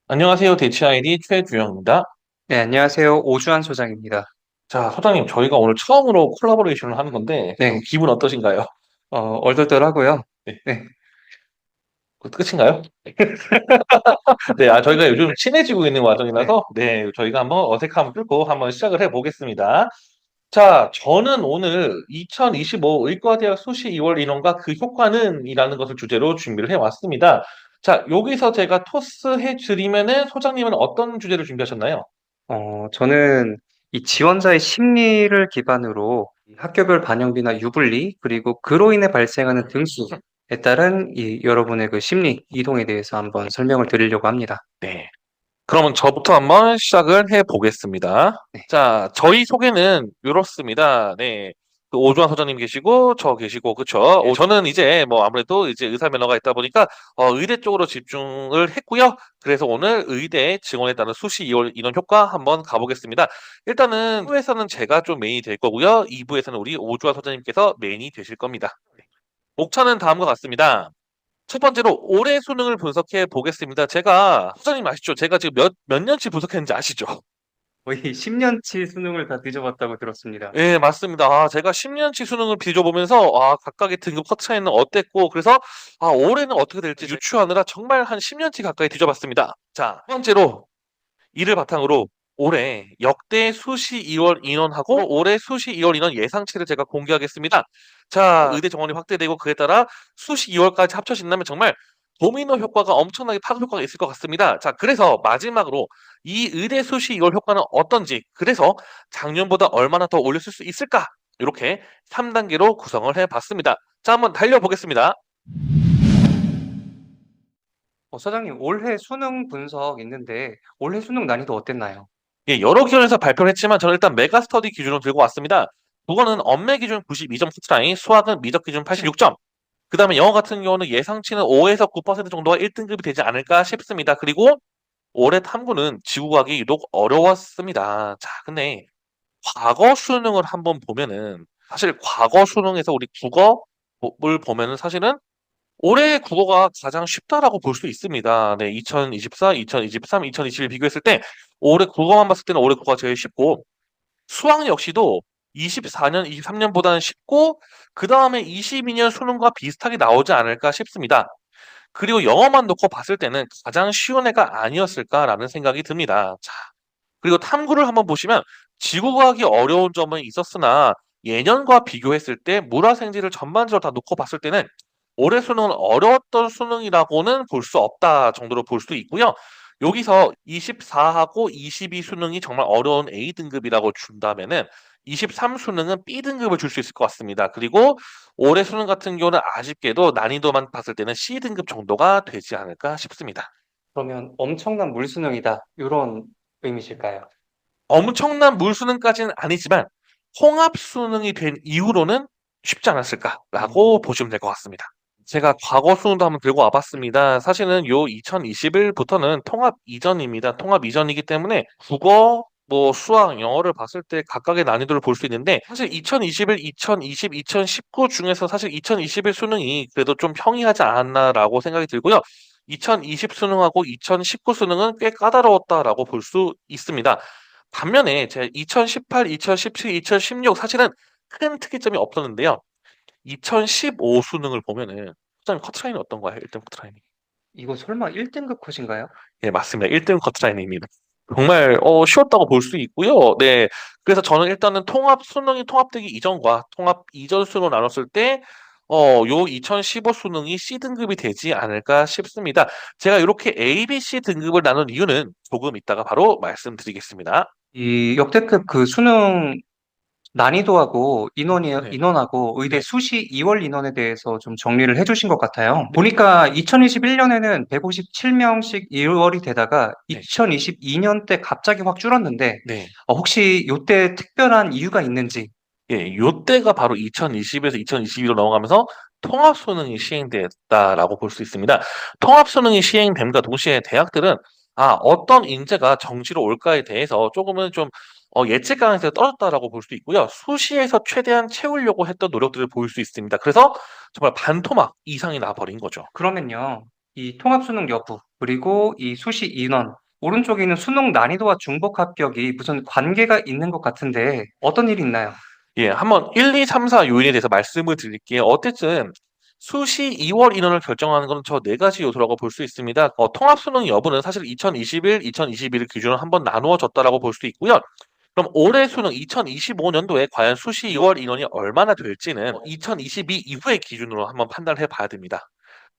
안녕하세요. 대치 아이디 최주영입니다. 네, 안녕하세요. 오주환 소장입니다. 자, 소장님, 저희가 오늘 처음으로 콜라보레이션을 하는 건데, 좀 네, 기분 어떠신가요? 얼떨떨하고요. 네, 네, 그 끝인가요? 네, 저희가 요즘 친해지고 있는 네. 과정이라서, 네, 저희가 한번 어색함을 뚫고 한번 시작을 해보겠습니다. 자, 저는 오늘 2025 의과대학 수시 2월 인원과 그 효과는 이라는 것을 주제로 준비를 해왔습니다. 자, 여기서 제가 토스 해드리면은 소장님은 어떤 주제를 준비하셨나요? 저는 이 지원자의 심리를 기반으로 이 학교별 반영비나 유불리, 그리고 그로 인해 발생하는 등수에 따른 여러분의 그 심리 이동에 대해서 한번 설명을 드리려고 합니다. 네. 그러면 저부터 한번 시작을 해 보겠습니다. 네, 자, 저희 소개는 이렇습니다. 네. 그 오주환 소장님 계시고, 저 계시고, 그쵸? 저는 이제 뭐 아무래도 이제 의사 면허가 있다 보니까, 의대 쪽으로 집중을 했고요. 그래서 오늘 의대 증원에 따른 수시 이월 인원 효과 한번 가보겠습니다. 일단은 1부에서는 제가 좀 메인이 될 거고요. 2부에서는 우리 오주환 소장님께서 메인이 되실 겁니다. 목차는 다음과 같습니다. 첫 번째로 올해 수능을 분석해 보겠습니다. 제가 소장님 아시죠? 제가 지금 몇 년치 분석했는지 아시죠? 거의 10년치 수능을 다 뒤져봤다고 들었습니다. 예, 맞습니다. 제가 10년치 수능을 비교보면서 각각의 등급 컷 차이는 어땠고 그래서 올해는 어떻게 될지 유추하느라 정말 한 10년치 가까이 뒤져봤습니다. 자, 첫 번째로 이를 바탕으로 올해 역대 수시 2월 인원하고 올해 수시 2월 인원 예상치를 제가 공개하겠습니다. 자, 의대 정원이 확대되고 그에 따라 수시 2월까지 합쳐진다면 정말 도미노 효과가 엄청나게 파급 효과가 있을 것 같습니다. 자, 그래서 마지막으로 이 의대 수시 2월 효과는 어떤지, 그래서 작년보다 얼마나 더 올렸을 수 있을까? 이렇게 3단계로 구성을 해봤습니다. 자, 한번 달려보겠습니다. 소장님, 올해 수능 분석 있는데 올해 수능 난이도 어땠나요? 예, 여러 기관에서 발표를 했지만 저는 일단 메가스터디 기준으로 들고 왔습니다. 국어는 언매 기준 92점 커트라인, 수학은 미적 기준 86점. 그 다음에 영어 같은 경우는 예상치는 5에서 9% 정도가 1등급이 되지 않을까 싶습니다. 그리고 올해 탐구는 지구과학이 유독 어려웠습니다. 자, 근데 과거 수능을 한번 보면은 사실 과거 수능에서 우리 국어를 보면은 사실은 올해 국어가 가장 쉽다라고 볼 수 있습니다. 네, 2024, 2023, 2021 비교했을 때 올해 국어만 봤을 때는 올해 국어가 제일 쉽고 수학 역시도 24년, 23년보다는 쉽고 그 다음에 22년 수능과 비슷하게 나오지 않을까 싶습니다. 그리고 영어만 놓고 봤을 때는 가장 쉬운 애가 아니었을까라는 생각이 듭니다. 자, 그리고 탐구를 한번 보시면 지구과학이 어려운 점은 있었으나 예년과 비교했을 때 물화생지를 전반적으로 다 놓고 봤을 때는 올해 수능은 어려웠던 수능이라고는 볼 수 없다 정도로 볼 수 있고요. 여기서 24하고 22 수능이 정말 어려운 A등급이라고 준다면은 23 수능은 B등급을 줄 수 있을 것 같습니다. 그리고 올해 수능 같은 경우는 아쉽게도 난이도만 봤을 때는 C등급 정도가 되지 않을까 싶습니다. 그러면 엄청난 물수능이다. 이런 의미실까요? 엄청난 물수능까지는 아니지만 통합 수능이 된 이후로는 쉽지 않았을까라고 보시면 될 것 같습니다. 제가 과거 수능도 한번 들고 와봤습니다. 사실은 요 2021부터는 통합 이전입니다. 통합 이전이기 때문에 국어, 뭐 수학, 영어를 봤을 때 각각의 난이도를 볼 수 있는데 사실 2021, 2020, 2019 중에서 사실 2021 수능이 그래도 좀 평이하지 않았나라고 생각이 들고요. 2020 수능하고 2019 수능은 꽤 까다로웠다라고 볼 수 있습니다. 반면에 제 2018, 2017, 2016 사실은 큰 특이점이 없었는데요. 2015 수능을 보면은 소장님 커트라인이 어떤가요? 1등 커트라인이. 이거 설마 1등급 컷인가요? 예, 맞습니다. 1등 커트라인입니다. 정말 쉬웠다고 볼 수 있고요. 네. 그래서 저는 일단은 통합 수능이 통합되기 이전과 통합 이전 수능을 나눴을 때 요 2015 수능이 C등급이 되지 않을까 싶습니다. 제가 이렇게 A, B, C 등급을 나눈 이유는 조금 이따가 바로 말씀드리겠습니다. 이 역대급 그 수능 난이도하고 네. 인원하고 의대 네. 수시 2월 인원에 대해서 좀 정리를 해주신 것 같아요. 보니까 2021년에는 157명씩 2월이 되다가 네. 2022년 때 갑자기 확 줄었는데 네. 혹시 이때 특별한 이유가 있는지. 예, 요때가 바로 2020에서 2022로 넘어가면서 통합 수능이 시행됐다라고 볼 수 있습니다. 통합 수능이 시행됨과 동시에 대학들은 어떤 인재가 정시로 올까에 대해서 조금은 좀 예측 가능성이 떨어졌다라고 볼 수 있고요. 수시에서 최대한 채우려고 했던 노력들을 보일 수 있습니다. 그래서 정말 반토막 이상이 나버린 거죠. 그러면요, 이 통합 수능 여부, 그리고 이 수시 인원, 오른쪽에 있는 수능 난이도와 중복 합격이 무슨 관계가 있는 것 같은데 어떤 일이 있나요? 예, 한번 1, 2, 3, 4 요인에 대해서 말씀을 드릴게요. 어쨌든 수시 2월 인원을 결정하는 건 저 네 가지 요소라고 볼 수 있습니다. 통합 수능 여부는 사실 2021, 2022를 기준으로 한번 나누어졌다라고 볼 수 있고요. 그럼 올해 수능 2025년도에 과연 수시 2월 인원이 얼마나 될지는 2022 이후의 기준으로 한번 판단을 해봐야 됩니다.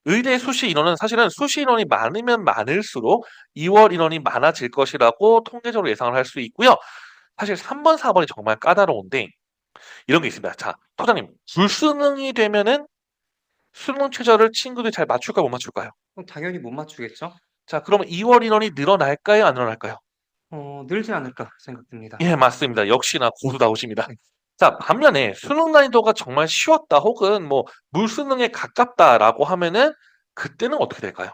의대 수시 인원은 사실은 수시 인원이 많으면 많을수록 2월 인원이 많아질 것이라고 통계적으로 예상을 할 수 있고요. 사실 3번, 4번이 정말 까다로운데 이런 게 있습니다. 자, 소장님, 불수능이 되면은 수능 최저를 친구들이 잘 맞출까 못 맞출까요? 그럼 당연히 못 맞추겠죠? 자, 그러면 2월 인원이 늘어날까요? 안 늘어날까요? 늘지 않을까 생각됩니다. 예, 맞습니다. 역시나 고수다우십니다. 네. 자, 반면에 수능 난이도가 정말 쉬웠다 혹은 뭐 물수능에 가깝다라고 하면은 그때는 어떻게 될까요?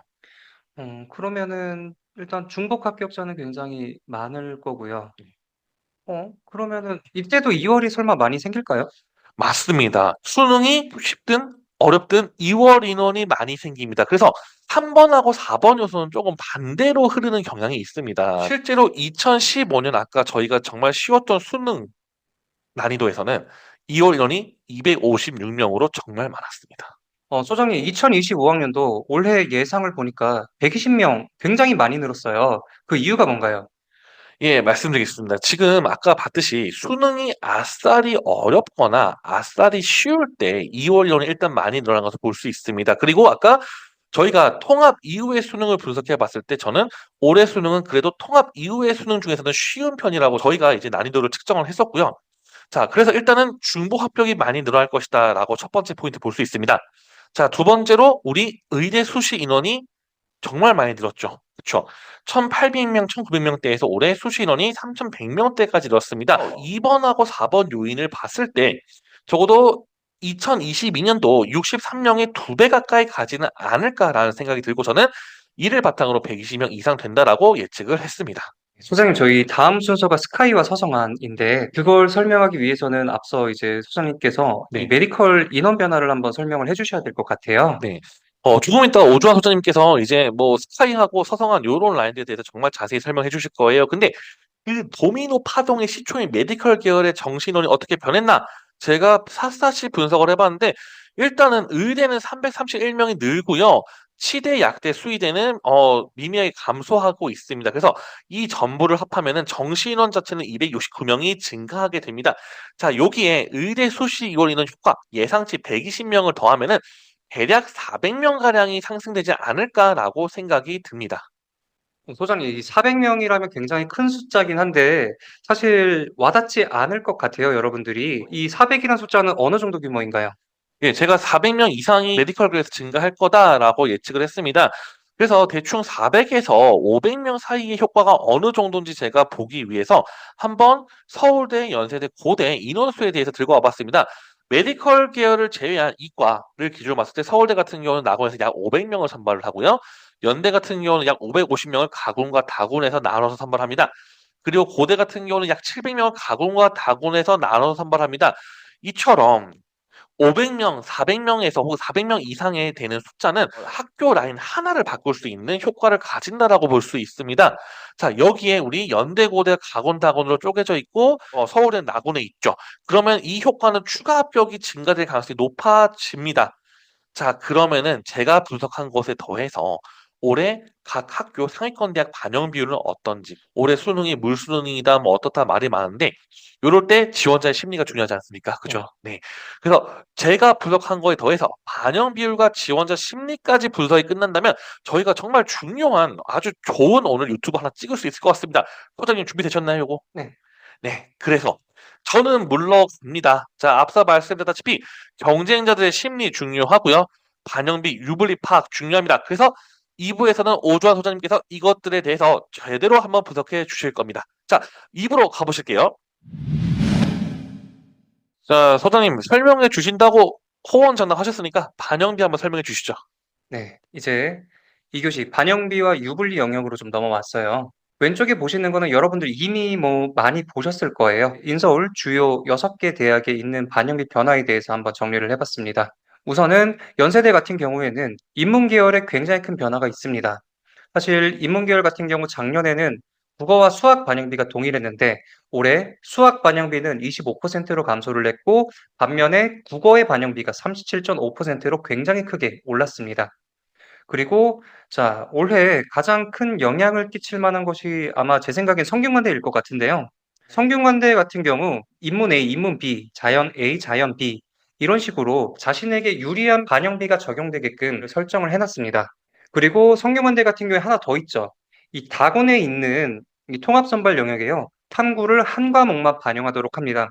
그러면은 일단 중복 합격자는 굉장히 많을 거고요. 그러면은 이때도 2월이 설마 많이 생길까요? 맞습니다. 수능이 쉽든 어렵든 2월 인원이 많이 생깁니다. 그래서 3번하고 4번 요소는 조금 반대로 흐르는 경향이 있습니다. 실제로 2015년 아까 저희가 정말 쉬웠던 수능 난이도에서는 2월 인원이 256명으로 정말 많았습니다. 소장님, 2025학년도 올해 예상을 보니까 120명 굉장히 많이 늘었어요. 그 이유가 뭔가요? 예, 말씀드리겠습니다. 지금 아까 봤듯이 수능이 아싸리 어렵거나 아싸리 쉬울 때 2월 인원이 일단 많이 늘어난 것을 볼 수 있습니다. 그리고 아까 저희가 통합 이후의 수능을 분석해 봤을 때 저는 올해 수능은 그래도 통합 이후의 수능 중에서는 쉬운 편이라고 저희가 이제 난이도를 측정을 했었고요. 자, 그래서 일단은 중복 합격이 많이 늘어날 것이다라고 첫 번째 포인트 볼 수 있습니다. 자, 두 번째로 우리 의대 수시 인원이 정말 많이 늘었죠. 그쵸? 1,800명, 1,900명대에서 올해 수시 인원이 3,100명대까지 늘었습니다. 2번하고 4번 요인을 봤을 때 적어도 2022년도 63명의 2배 가까이 가지는 않을까라는 생각이 들고 저는 이를 바탕으로 120명 이상 된다라고 예측을 했습니다. 소장님, 저희 다음 순서가 스카이와 서성한인데 그걸 설명하기 위해서는 앞서 이제 소장님께서 이 네. 메디컬 인원 변화를 한번 설명을 해주셔야 될 것 같아요. 네. 조금 이따 오주환 소장님께서 이제 뭐 스카이하고 서성한 요런 라인들에 대해서 정말 자세히 설명해 주실 거예요. 근데 그 도미노 파동의 시초인 메디컬 계열의 정신원이 어떻게 변했나? 제가 샅샅이 분석을 해봤는데 일단은 의대는 331명이 늘고요. 치대, 약대, 수의대는 미미하게 감소하고 있습니다. 그래서 이 전부를 합하면은 정신원 자체는 269명이 증가하게 됩니다. 자, 여기에 의대 수시 2월 인원 효과 예상치 120명을 더하면은 대략 400명 가량이 상승되지 않을까라고 생각이 듭니다. 소장님, 이 400명이라면 굉장히 큰 숫자긴 한데 사실 와닿지 않을 것 같아요, 여러분들이. 이 400이라는 숫자는 어느 정도 규모인가요? 예, 제가 400명 이상이 메디컬 그래서 증가할 거다라고 예측을 했습니다. 그래서 대충 400에서 500명 사이의 효과가 어느 정도인지 제가 보기 위해서 한번 서울대, 연세대, 고대 인원수에 대해서 들고 와봤습니다. 메디컬 계열을 제외한 이과를 기준으로 봤을 때 서울대 같은 경우는 낙원에서 약 500명을 선발을 하고요. 연대 같은 경우는 약 550명을 가군과 다군에서 나눠서 선발합니다. 그리고 고대 같은 경우는 약 700명을 가군과 다군에서 나눠서 선발합니다. 이처럼 500명, 400명에서 혹은 400명 이상에 되는 숫자는 학교 라인 하나를 바꿀 수 있는 효과를 가진다라고 볼 수 있습니다. 자, 여기에 우리 연대고대 가곤다곤으로 쪼개져 있고 서울은 나곤에 있죠. 그러면 이 효과는 추가 합격이 증가될 가능성이 높아집니다. 자, 그러면은 제가 분석한 것에 더해서 올해 각 학교 상위권 대학 반영 비율은 어떤지, 올해 수능이 물수능이다, 뭐 어떻다 말이 많은데, 요럴 때 지원자의 심리가 중요하지 않습니까? 그죠? 네. 그래서 제가 분석한 거에 더해서 반영 비율과 지원자 심리까지 분석이 끝난다면 저희가 정말 중요한 아주 좋은 오늘 유튜브 하나 찍을 수 있을 것 같습니다. 소장님 준비되셨나요, 요거? 네. 네. 그래서 저는 물러갑니다. 자, 앞서 말씀드렸다시피 경쟁자들의 심리 중요하고요. 반영비, 유불리 파악 중요합니다. 그래서 2부에서는 오주환 소장님께서 이것들에 대해서 제대로 한번 분석해 주실 겁니다. 자, 2부로 가보실게요. 자, 소장님 설명해 주신다고 호언장담하셨으니까 반영비 한번 설명해 주시죠. 네, 이제 2교시 반영비와 유불리 영역으로 좀 넘어왔어요. 왼쪽에 보시는 거는 여러분들 이미 뭐 많이 보셨을 거예요. 인서울 주요 6개 대학에 있는 반영비 변화에 대해서 한번 정리를 해봤습니다. 우선은 연세대 같은 경우에는 인문 계열에 굉장히 큰 변화가 있습니다. 사실 인문계열 같은 경우 작년에는 국어와 수학 반영비가 동일했는데 올해 수학 반영비는 25%로 감소를 했고 반면에 국어의 반영비가 37.5%로 굉장히 크게 올랐습니다. 그리고 자, 올해 가장 큰 영향을 끼칠 만한 것이 아마 제 생각엔 성균관대일 것 같은데요. 성균관대 같은 경우 인문 A, 인문 B, 자연 A, 자연 B 이런 식으로 자신에게 유리한 반영비가 적용되게끔 설정을 해놨습니다. 그리고 성균관대 같은 경우에 하나 더 있죠. 이 다곤에 있는 이 통합선발 영역에요. 탐구를 한 과목만 반영하도록 합니다.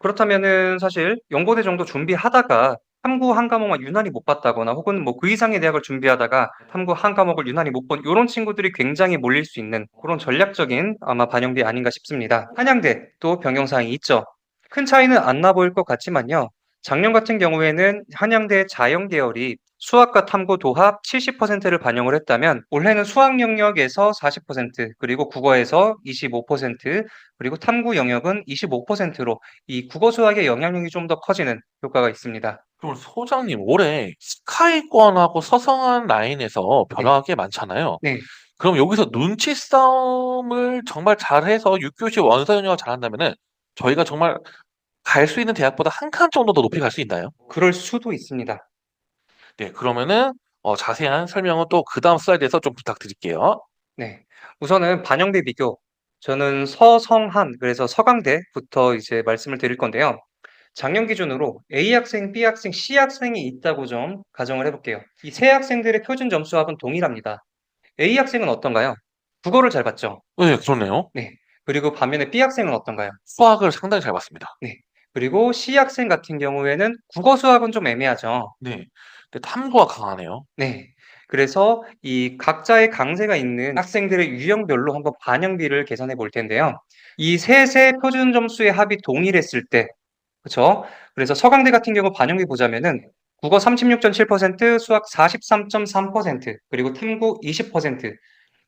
그렇다면은 사실 연고대 정도 준비하다가 탐구 한 과목만 유난히 못 봤다거나 혹은 뭐 그 이상의 대학을 준비하다가 탐구 한 과목을 유난히 못 본 요런 친구들이 굉장히 몰릴 수 있는 그런 전략적인 아마 반영비 아닌가 싶습니다. 한양대 또 변경사항이 있죠. 큰 차이는 안 나 보일 것 같지만요. 작년 같은 경우에는 한양대 자연 계열이 수학과 탐구 도합 70%를 반영을 했다면 올해는 수학 영역에서 40% 그리고 국어에서 25% 그리고 탐구 영역은 25%로 이 국어 수학의 영향력이 좀 더 커지는 효과가 있습니다. 그럼 소장님, 올해 스카이권하고 서성한 라인에서 네. 변화가 꽤 많잖아요. 네. 그럼 여기서 눈치 싸움을 정말 잘해서 6교시 원서 영역을 잘한다면은 저희가 정말 갈 수 있는 대학보다 한 칸 정도 더 높이 갈 수 있나요? 그럴 수도 있습니다. 네, 그러면은 자세한 설명은 또 그다음 슬라이드에서 좀 부탁드릴게요. 네. 우선은 반영비 비교. 저는 서성한, 그래서 서강대부터 이제 말씀을 드릴 건데요. 작년 기준으로 A 학생, B 학생, C 학생이 있다고 좀 가정을 해볼게요. 이 세 학생들의 표준 점수합은 동일합니다. A 학생은 어떤가요? 국어를 잘 봤죠? 네, 그렇네요. 네. 그리고 반면에 B 학생은 어떤가요? 수학을 상당히 잘 봤습니다. 네. 그리고 C 학생 같은 경우에는 국어 수학은 좀 애매하죠. 네. 근데 탐구가 강하네요. 네. 그래서 이 각자의 강세가 있는 학생들의 유형별로 한번 반영비를 계산해 볼 텐데요. 이 셋의 표준 점수의 합이 동일했을 때, 그쵸? 그래서 서강대 같은 경우 반영비 보자면은 국어 36.7%, 수학 43.3%, 그리고 탐구 20%.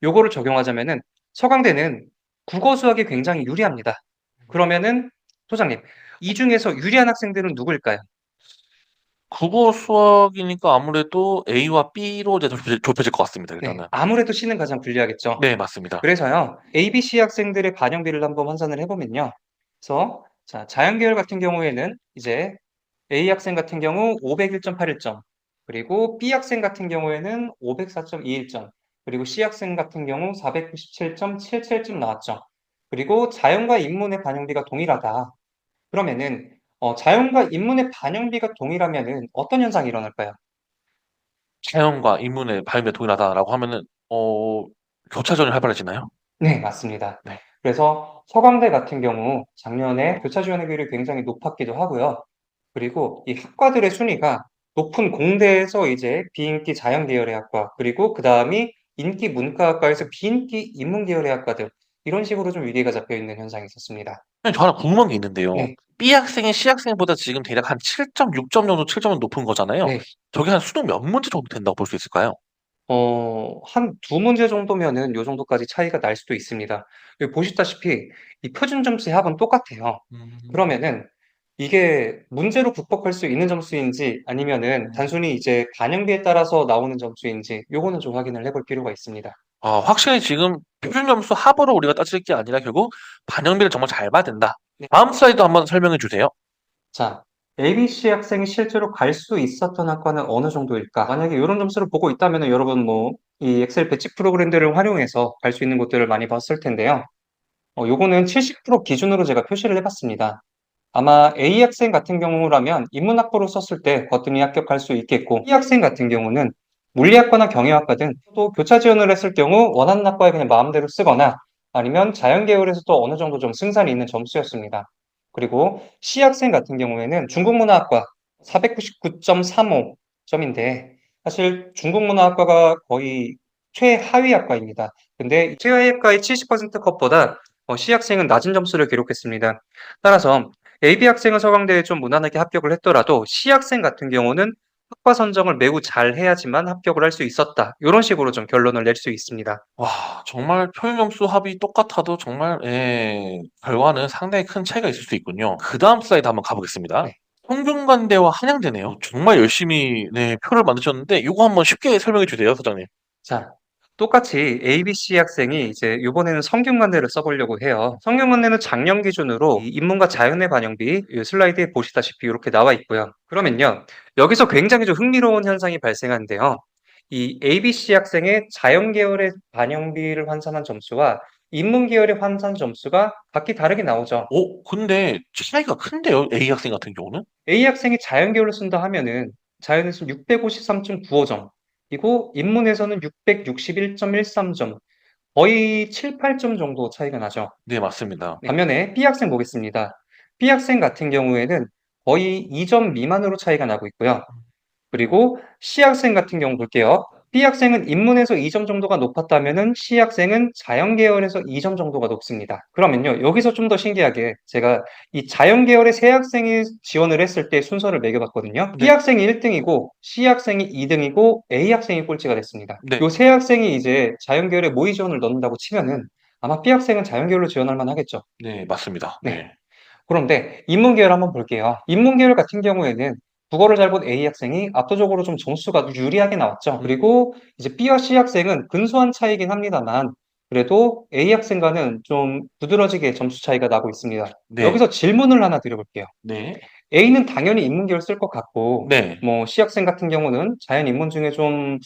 요거를 적용하자면은 서강대는 국어 수학이 굉장히 유리합니다. 그러면은 소장님, 이 중에서 유리한 학생들은 누구일까요? 국어 수학이니까 아무래도 A와 B로 이제 좁혀질 것 같습니다, 네. 일단은. 아무래도 C는 가장 불리하겠죠. 네, 맞습니다. 그래서요, A, B, C 학생들의 반영비를 한번 환산을 해보면요. 그래서, 자, 자연계열 같은 경우에는 이제 A 학생 같은 경우 501.81점, 그리고 B 학생 같은 경우에는 504.21점, 그리고 C 학생 같은 경우 497.77점 나왔죠. 그리고 자연과 인문의 반영비가 동일하다. 그러면은, 자연과 인문의 반영비가 동일하면은 어떤 현상이 일어날까요? 자연과 인문의 발음이 동일하다라고 하면은 교차전이 활발해지나요? 네, 맞습니다. 네. 그래서 서강대 같은 경우 작년에 교차 지원율이 굉장히 높았기도 하고요. 그리고 이 학과들의 순위가 높은 공대에서 이제 비인기 자연 계열의 학과, 그리고 그 다음이 인기 문과학과에서 비인기 인문 계열의 학과들, 이런 식으로 좀 위계가 잡혀 있는 현상이 있었습니다. 선생님, 저 하나 궁금한 게 있는데요. 네, B 학생이 C 학생보다 지금 대략 한 7.6점 정도, 7점은 높은 거잖아요. 네. 저게 한 수능 몇 문제 정도 된다고 볼 수 있을까요? 한 두 문제 정도면은 요 정도까지 차이가 날 수도 있습니다. 여기 보시다시피 이 표준 점수의 합은 똑같아요. 음. 그러면은 이게 문제로 극복할 수 있는 점수인지 아니면은 단순히 이제 반영비에 따라서 나오는 점수인지 요거는 좀 확인을 해볼 필요가 있습니다. 확실히 지금 표준 점수 합으로 우리가 따질 게 아니라 결국 반영비를 정말 잘 봐야 된다. 네. 다음 슬라이드 한번 설명해 주세요. 자, ABC 학생이 실제로 갈 수 있었던 학과는 어느 정도일까? 만약에 이런 점수를 보고 있다면 여러분 뭐 이 엑셀 배치 프로그램들을 활용해서 갈 수 있는 곳들을 많이 봤을 텐데요. 요거는 70% 기준으로 제가 표시를 해봤습니다. 아마 A 학생 같은 경우라면 인문학부로 썼을 때 거뜬히 합격할 수 있겠고, B 학생 같은 경우는 물리학과나 경영학과 등 또 교차 지원을 했을 경우 원하는 학과에 그냥 마음대로 쓰거나 아니면 자연계열에서 또 어느 정도 좀 승산이 있는 점수였습니다. 그리고 C 학생 같은 경우에는 중국문화학과 499.35점인데 사실 중국문화학과가 거의 최하위 학과입니다. 근데 최하위 학과의 70% 컷보다 C 학생은 낮은 점수를 기록했습니다. 따라서 AB 학생은 서강대에 좀 무난하게 합격을 했더라도 C 학생 같은 경우는 학과 선정을 매우 잘 해야지만 합격을 할 수 있었다. 이런 식으로 좀 결론을 낼 수 있습니다. 와, 정말 표준 점수 합이 똑같아도 정말 결과는 상당히 큰 차이가 있을 수 있군요. 그 다음 슬라이드 한번 가보겠습니다. 네. 성균관대와 한양대네요. 정말 열심히 표를 만드셨는데 이거 한번 쉽게 설명해 주세요, 소장님. 자, 똑같이 ABC 학생이 이제 이번에는 성균관대를 써보려고 해요. 성균관대는 작년 기준으로 이 인문과 자연의 반영비 이 슬라이드에 보시다시피 이렇게 나와 있고요. 그러면요, 여기서 굉장히 좀 흥미로운 현상이 발생하는데요. 이 ABC 학생의 자연 계열의 반영비를 환산한 점수와 인문 계열의 환산 점수가 각기 다르게 나오죠. 근데 차이가 큰데요, A 학생 같은 경우는? A 학생이 자연 계열을 쓴다 하면은 자연에서 653.95점, 그리고 인문에서는 661.13점, 거의 7, 8점 정도 차이가 나죠. 네, 맞습니다. 반면에 B 학생 보겠습니다. B 학생 같은 경우에는 거의 2점 미만으로 차이가 나고 있고요. 그리고 C 학생 같은 경우 볼게요. B 학생은 인문에서 2점 정도가 높았다면은 C 학생은 자연 계열에서 2점 정도가 높습니다. 그러면요, 여기서 좀 더 신기하게 제가 이 자연 계열의 세 학생이 지원을 했을 때 순서를 매겨봤거든요. B 네. 학생이 1등이고 C 학생이 2등이고 A 학생이 꼴찌가 됐습니다. 네. 요 세 학생이 이제 자연 계열에 모의 지원을 넣는다고 치면은 아마 B 학생은 자연 계열로 지원할 만하겠죠. 네, 맞습니다. 네. 네. 그런데 인문 계열 한번 볼게요. 인문 계열 같은 경우에는 국어를 잘 본 A 학생이 압도적으로 좀 점수가 유리하게 나왔죠. 그리고 이제 B와 C 학생은 근소한 차이긴 합니다만 그래도 A 학생과는 좀 두드러지게 점수 차이가 나고 있습니다. 네. 여기서 질문을 하나 드려볼게요. 네. A는 당연히 인문 계열 쓸 것 같고 네. 뭐 C 학생 같은 경우는 자연 인문 중에 좀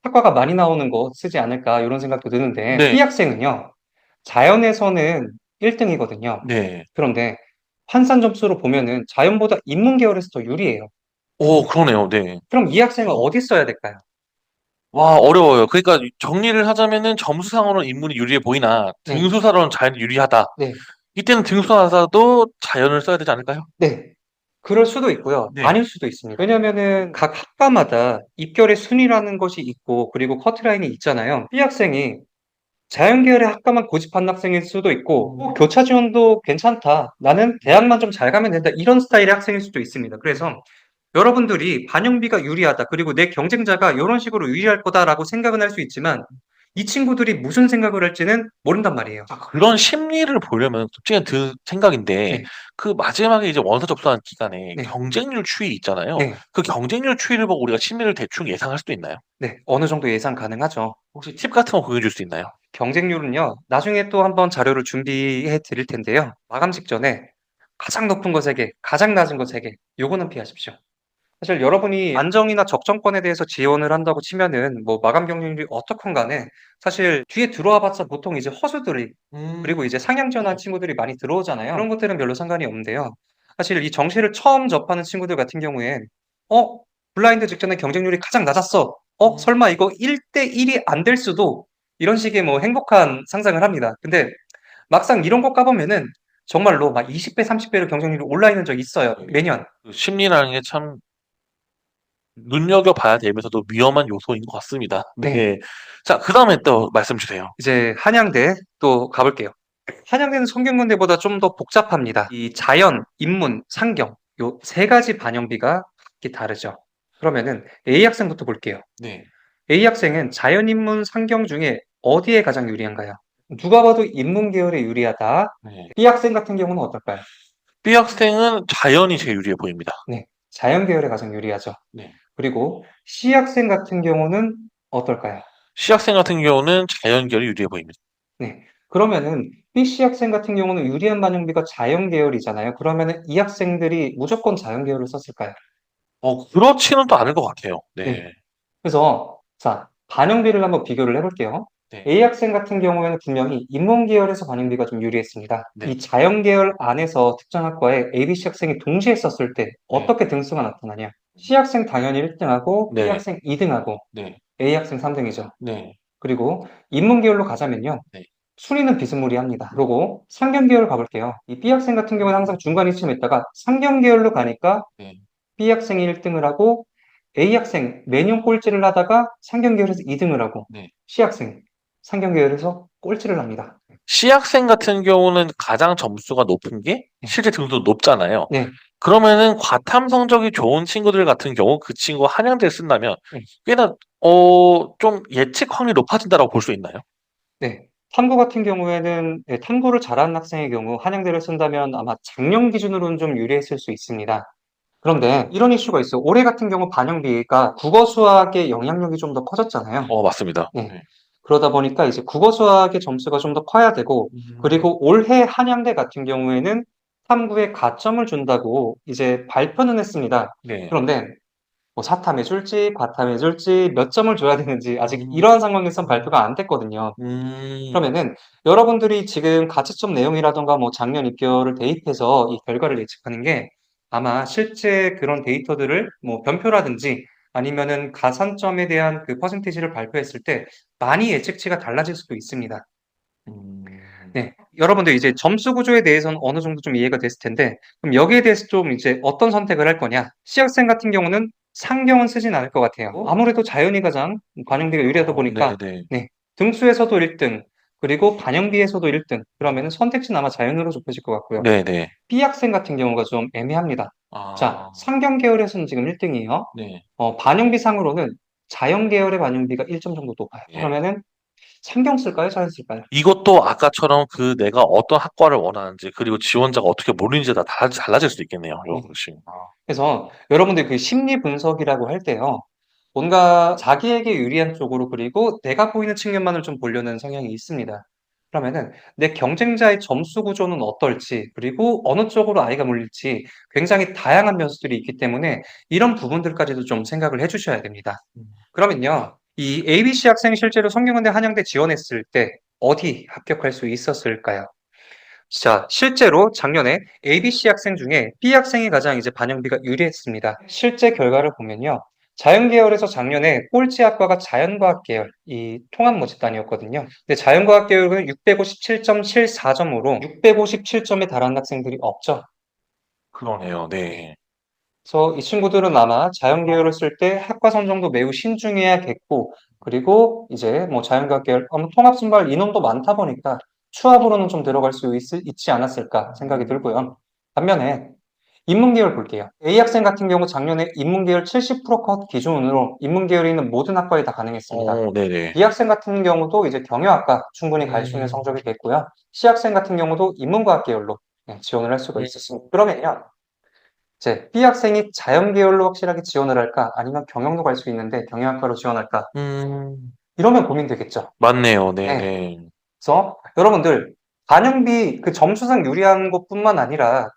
학과가 많이 나오는 거 쓰지 않을까 이런 생각도 드는데 네. B 학생은요. 자연에서는 1등이거든요. 네. 그런데 환산 점수로 보면은 자연보다 인문 계열에서 더 유리해요. 그러네요. 네. 그럼 이 학생은 어디 써야 될까요? 와, 어려워요. 그러니까 정리를 하자면은 점수상으로는 인문이 유리해 보이나 네. 등수사로는 자연이 유리하다. 네. 이때는 등수하사도 자연을 써야 되지 않을까요? 네. 그럴 수도 있고요. 네. 아닐 수도 있습니다. 왜냐면은 각 학과마다 입결의 순위라는 것이 있고 그리고 커트라인이 있잖아요. B 학생이 자연 계열의 학과만 고집한 학생일 수도 있고 교차 지원도 괜찮다. 나는 대학만 좀 잘 가면 된다. 이런 스타일의 학생일 수도 있습니다. 그래서 여러분들이 반영비가 유리하다. 그리고 내 경쟁자가 이런 식으로 유리할 거다라고 생각은 할 수 있지만 이 친구들이 무슨 생각을 할지는 모른단 말이에요. 그런 심리를 보려면 솔직히 든 생각인데 네. 그 마지막에 이제 원서 접수하는 기간에 네. 경쟁률 추이 있잖아요. 네. 그 경쟁률 추이를 보고 우리가 심리를 대충 예상할 수도 있나요? 네. 어느 정도 예상 가능하죠. 혹시 팁 같은 거 공유해 줄 수 있나요? 경쟁률은요. 나중에 또 한번 자료를 준비해 드릴 텐데요. 마감 직전에 가장 높은 거 3개, 가장 낮은 거 3개. 요거는 피하십시오. 사실 여러분이 안정이나 적정권에 대해서 지원을 한다고 치면은 뭐 마감 경쟁률이 어떻건 간에 사실 뒤에 들어와 봤자 보통 이제 허수들이 그리고 이제 상향 지원한 친구들이 많이 들어오잖아요. 그런 것들은 별로 상관이 없는데요. 사실 이 정시를 처음 접하는 친구들 같은 경우엔 블라인드 직전에 경쟁률이 가장 낮았어. 설마 이거 1대 1이 안 될 수도 이런 식의 뭐 행복한 상상을 합니다. 근데 막상 이런 거 까보면은 정말로 막 20배, 30배로 경쟁률이 올라 있는 적이 있어요. 매년. 그 심리라는 게 참 눈여겨봐야 되면서도 위험한 요소인 것 같습니다. 네. 네. 자, 그다음에 또 말씀 주세요. 이제 한양대 또 가볼게요. 한양대는 성균관대보다 좀 더 복잡합니다. 이 자연, 인문, 상경 요 3가지 반영비가 각기 다르죠. 그러면은 A 학생부터 볼게요. 네. A 학생은 자연, 인문, 상경 중에 어디에 가장 유리한가요? 누가 봐도 인문 계열에 유리하다. 네. B 학생 같은 경우는 어떨까요? B 학생은 자연이 제일 유리해 보입니다. 네, 자연 계열에 가장 유리하죠. 네. 그리고 C 학생 같은 경우는 어떨까요? C 학생 같은 경우는 자연 계열이 유리해 보입니다. 네. 그러면은 BC 학생 같은 경우는 유리한 반영비가 자연 계열이잖아요. 그러면은 이 학생들이 무조건 자연 계열을 썼을까요? 그렇지는 또 않을 것 같아요. 네. 네. 그래서 자, 반영비를 한번 비교를 해볼게요. 네. A 학생 같은 경우에는 분명히 인문 계열에서 반영비가 좀 유리했습니다. 네. 이 자연 계열 안에서 특정 학과에 A, B, C 학생이 동시에 썼을 때 어떻게 등수가 나타나냐? C 학생 당연히 1등하고 B 네. 학생 2등하고 네. A 학생 3등이죠. 네. 그리고 인문 계열로 가자면요. 네. 순위는 비스무리합니다. 그리고 상경 계열 가볼게요. 이 B 학생 같은 경우는 항상 중간 이쯤에 있다가 상경 계열로 가니까 네. B 학생이 1등을 하고 A 학생 매년 꼴찌를 하다가 상경 계열에서 2등을 하고 네. C 학생 상경 계열에서 꼴찌를 합니다. C 학생 같은 경우는 가장 점수가 높은 게 실제 등수도 높잖아요. 네. 그러면은 과탐 성적이 좋은 친구들 같은 경우 그 친구가 한양대를 쓴다면 네. 꽤나 좀 예측 확률이 높아진다라고 볼 수 있나요? 네. 탐구 같은 경우에는 탐구를 잘하는 학생의 경우 한양대를 쓴다면 아마 작년 기준으로는 좀 유리했을 수 있습니다. 그런데 이런 이슈가 있어요. 올해 같은 경우 반영비가 국어 수학의 영향력이 좀 더 커졌잖아요. 맞습니다. 네. 네. 그러다 보니까 이제 국어 수학의 점수가 좀 더 커야 되고, 그리고 올해 한양대 같은 경우에는 탐구에 가점을 준다고 이제 발표는 했습니다. 네. 그런데 뭐 사탐해 줄지, 과탐해 줄지, 몇 점을 줘야 되는지 아직 음. 이러한 상황에선 발표가 안 됐거든요. 그러면은 여러분들이 지금 가채점 내용이라던가 뭐 작년 입결을 대입해서 이 결과를 예측하는 게 아마 실제 그런 데이터들을 뭐 변표라든지 아니면은 가산점에 대한 그 퍼센티지를 발표했을 때 많이 예측치가 달라질 수도 있습니다. 네. 여러분들 이제 점수 구조에 대해서는 어느 정도 좀 이해가 됐을 텐데, 그럼 여기에 대해서 좀 이제 어떤 선택을 할 거냐? 시학생 같은 경우는 상경은 쓰진 않을 것 같아요. 아무래도 자연이 가장 반영비가 유리하다 보니까, 네네. 네. 등수에서도 1등, 그리고 반영비에서도 1등. 그러면은 선택지는 아마 자연으로 좁혀질 것 같고요. 네네. B학생 같은 경우가 좀 애매합니다. 자, 아, 상경 계열에서는 지금 1등이에요. 네. 반영비상으로는 자연 계열의 반영비가 1점 정도 높아요. 예. 그러면은 상경 쓸까요? 자연 쓸까요? 이것도 아까처럼 그 내가 어떤 학과를 원하는지 그리고 지원자가 어떻게 몰리는지에 따라 달라질 수도 있겠네요. 네. 역시. 그래서 여러분들 그 심리 분석이라고 할 때요. 뭔가 자기에게 유리한 쪽으로 그리고 내가 보이는 측면만을 좀 보려는 성향이 있습니다. 그러면은 내 경쟁자의 점수 구조는 어떨지 그리고 어느 쪽으로 아이가 몰릴지 굉장히 다양한 변수들이 있기 때문에 이런 부분들까지도 좀 생각을 해주셔야 됩니다. 그러면요. 이 ABC 학생이 실제로 성균관대 한양대 지원했을 때 어디 합격할 수 있었을까요? 자, 실제로 작년에 ABC 학생 중에 B 학생이 가장 이제 반영비가 유리했습니다. 실제 결과를 보면요. 자연계열에서 작년에 꼴찌 학과가 자연과학 계열, 이 통합모집단이었거든요. 근데 자연과학 계열은 657.74점으로 657점에 달하는 학생들이 없죠. 그러네요. 네. 그래서 이 친구들은 아마 자연계열을 쓸 때 학과 선정도 매우 신중해야겠고, 그리고 이제 뭐 자연과학 계열, 통합순발 인원도 많다 보니까 추합으로는 좀 들어갈 수 있지 않았을까 생각이 들고요. 반면에 인문계열 볼게요. A 학생 같은 경우 작년에 인문계열 70% 컷 기준으로 인문계열에 있는 모든 학과에 다 가능했습니다. 네네. B 학생 같은 경우도 이제 경영학과 충분히 갈 수 있는 성적이 됐고요. C 학생 같은 경우도 인문과학 계열로 지원을 할 수가 있었습니다. 그러면요. 이제 B 학생이 자연 계열로 확실하게 지원을 할까? 아니면 경영도 갈 수 있는데 경영학과로 지원할까? 이러면 고민되겠죠. 맞네요. 네. 네네. 그래서 여러분들 반영비 그 점수상 유리한 것뿐만 아니라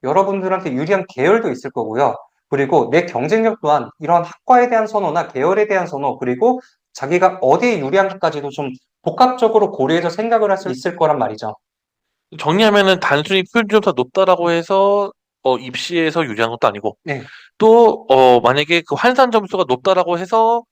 여러분들한테 유리한 계열도 있을 거고요. 그리고 내 경쟁력 또한 이런 학과에 대한 선호나 계열에 대한 선호, 그리고 자기가 어디에 유리한가까지도 좀 복합적으로 고려해서 생각을 할 수 있을 거란 말이죠. 정리하면은 단순히 표준 점수가 높다라고 해서 입시에서 유리한 것도 아니고 네. 또 만약에 그 환산 점수가 높다라고 해서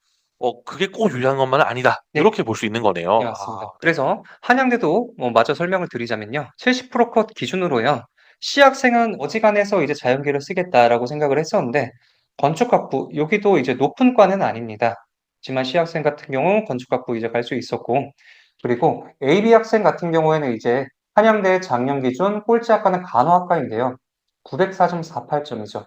그게 꼭 유리한 것만은 아니다. 네. 이렇게 볼 수 있는 거네요. 네, 맞습니다. 그래서 한양대도 마저 설명을 드리자면요. 70% 컷 기준으로요. C학생은 어지간해서 이제 자연계를 쓰겠다라고 생각을 했었는데 건축학부 여기도 이제 높은 과는 아닙니다. 하지만 C학생 같은 경우 건축학부 이제 갈 수 있었고, 그리고 AB 학생 같은 경우에는 이제 한양대 작년 기준 꼴찌 학과는 간호학과인데요. 904.48점이죠.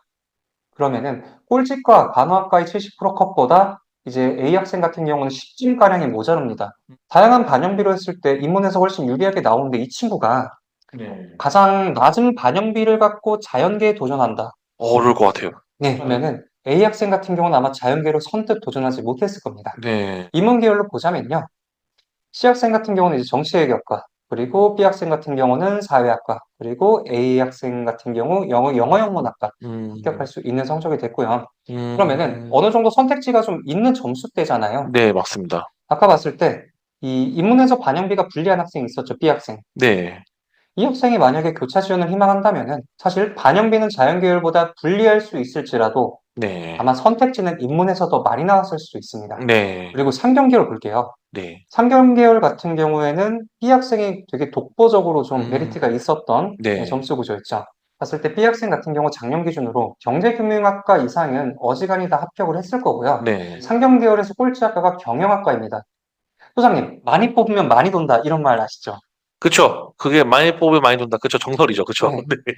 그러면은 꼴찌과 간호학과의 70% 컷보다 이제 A 학생 같은 경우는 10점가량이 모자랍니다. 다양한 반영비로 했을 때 인문에서 훨씬 유리하게 나오는데 이 친구가 네. 가장 낮은 반영비를 갖고 자연계에 도전한다. 어려울 것 같아요. 네, 그러면은 A 학생 같은 경우는 아마 자연계로 선뜻 도전하지 못했을 겁니다. 네. 인문계열로 보자면요. C 학생 같은 경우는 이제 정치외교학과, 그리고 B 학생 같은 경우는 사회학과, 그리고 A 학생 같은 경우 영어영문학과 합격할 수 있는 성적이 됐고요. 그러면은 어느 정도 선택지가 좀 있는 점수대잖아요. 네, 맞습니다. 아까 봤을 때 이 인문에서 반영비가 불리한 학생이 있었죠, B 학생. 네. 이 학생이 만약에 교차 지원을 희망한다면은 사실 반영비는 자연계열보다 불리할 수 있을지라도 네. 아마 선택지는 인문에서 더 많이 나왔을 수도 있습니다. 네. 그리고 상경계열 볼게요. 네. 상경계열 같은 경우에는 B 학생이 되게 독보적으로 좀 메리트가 있었던 네. 점수 구조였죠. 봤을 때 B 학생 같은 경우 작년 기준으로 경제금융학과 이상은 어지간히 다 합격을 했을 거고요. 네. 상경계열에서 꼴찌 학과가 경영학과입니다. 소장님, 많이 뽑으면 많이 돈다 이런 말 아시죠? 그쵸. 그게 많이 뽑으면 많이 돈다. 그쵸. 정설이죠. 그쵸. 네. 네.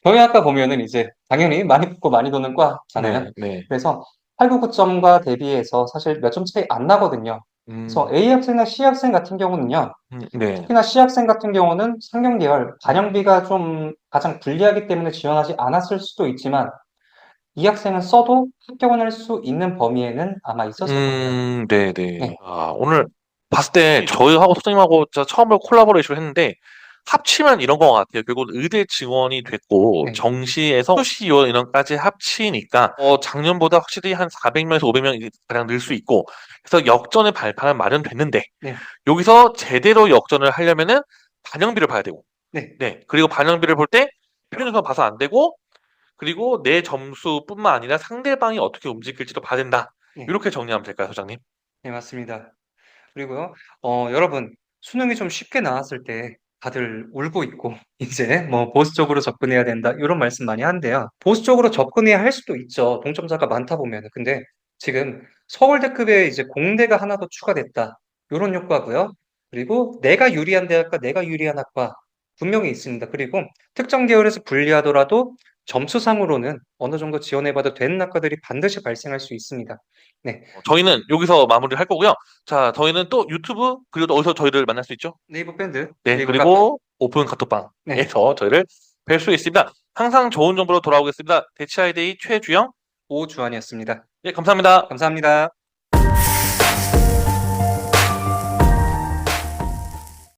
경영학과 보면은 이제 당연히 많이 뽑고 많이 도는 과잖아요. 네. 네. 그래서 899점과 대비해서 사실 몇 점 차이 안 나거든요. 그래서 A 학생이나 C 학생 같은 경우는요. 네. 특히나 C 학생 같은 경우는 상경계열 반영비가 좀 가장 불리하기 때문에 지원하지 않았을 수도 있지만 이 학생은 써도 합격을 할 수 있는 범위에는 아마 있었을 겁니다. 네네. 네. 오늘 봤을 때 저희하고 소장님하고 진짜 처음으로 콜라보레이션을 했는데 합치면 이런 거 같아요. 결국 의대 증원이 됐고 네. 정시에서 수시 요원 인원까지 합치니까 작년보다 확실히 한 400명에서 500명 가량 늘 수 있고 그래서 역전의 발판은 마련됐는데 네. 여기서 제대로 역전을 하려면은 반영비를 봐야 되고 네. 네 그리고 반영비를 볼 때 표준선 봐서 안 되고 그리고 내 점수뿐만 아니라 상대방이 어떻게 움직일지도 봐야 된다. 네. 이렇게 정리하면 될까요, 소장님? 네, 맞습니다. 그리고요, 여러분, 수능이 좀 쉽게 나왔을 때 다들 울고 있고, 이제 뭐 보수적으로 접근해야 된다, 이런 말씀 많이 한대요. 보수적으로 접근해야 할 수도 있죠. 동점자가 많다 보면. 근데 지금 서울대급의 이제 공대가 하나 더 추가됐다. 이런 효과고요. 그리고 내가 유리한 대학과 내가 유리한 학과 분명히 있습니다. 그리고 특정 계열에서 분리하더라도 점수상으로는 어느 정도 지원해봐도 되는 학과들이 반드시 발생할 수 있습니다. 네, 저희는 여기서 마무리를 할 거고요. 자, 저희는 또 유튜브 그리고 또 어디서 저희를 만날 수 있죠? 네이버 밴드, 네, 네이버 카페. 그리고 오픈 카톡방에서 네. 저희를 뵐 수 있습니다. 항상 좋은 정보로 돌아오겠습니다. 대치아이데이 최주영. 오주환이었습니다. 예, 감사합니다. 감사합니다.